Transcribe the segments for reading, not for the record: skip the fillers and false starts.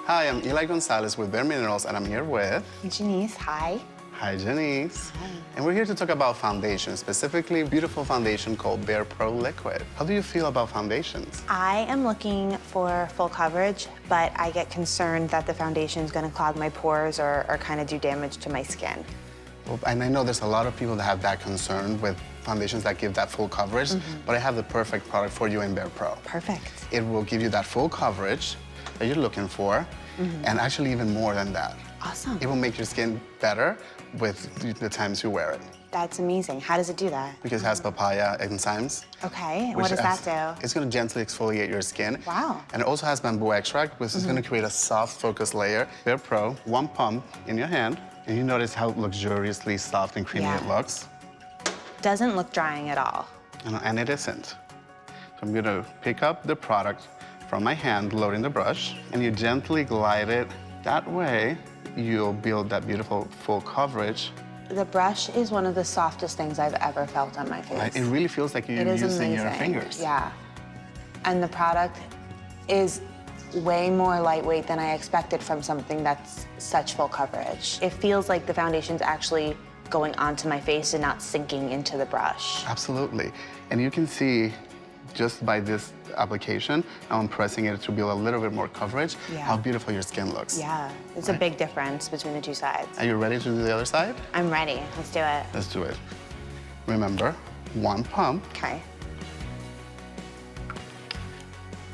Hi, I'm Eli Gonzalez with bareMinerals, and I'm here with... Janice, hi. Hi, Janice. Hi. And we're here to talk about foundation, specifically a beautiful foundation called BAREPRO Liquid. How do you feel about foundations? I am looking for full coverage, but I get concerned that the foundation is going to clog my pores or kind of do damage to my skin. Well, and I know there's a lot of people that have that concern with foundations that give that full coverage, but I have the perfect product for you in BAREPRO. Perfect. It will give you that full coverage that you're looking for, and actually even more than that. Awesome. It will make your skin better with the times you wear it. That's amazing. How does it do that? Because it has papaya enzymes. Okay, and what does that do? It's gonna gently exfoliate your skin. Wow. And it also has bamboo extract, which is gonna create a soft, focused layer. BAREPRO, one pump in your hand, and you notice how luxuriously soft and creamy it looks. Doesn't look drying at all. And it isn't. So I'm gonna pick up the product from my hand, loading the brush, and you gently glide it. That way, you'll build that beautiful full coverage. The brush is one of the softest things I've ever felt on my face. It really feels like you're using your fingers. Yeah. And the product is way more lightweight than I expected from something that's such full coverage. It feels like the foundation's actually going onto my face and not sinking into the brush. Absolutely. And you can see just by this application, now I'm pressing it to build a little bit more coverage, how beautiful your skin looks. Yeah, it's a big difference between the two sides. Are you ready to do the other side? I'm ready. Let's do it. Let's do it. Remember, one pump, Okay.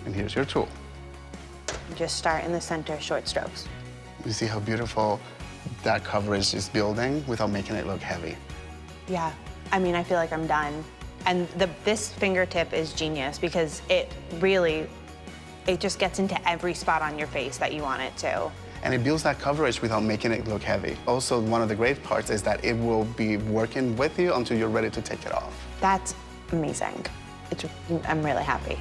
and here's your tool. Just start in the center, short strokes. You see how beautiful that coverage is building without making it look heavy. Yeah, I mean, I feel like I'm done. And this fingertip is genius because it just gets into every spot on your face that you want it to. And it builds that coverage without making it look heavy. Also, one of the great parts is that it will be working with you until you're ready to take it off. That's amazing. I'm really happy.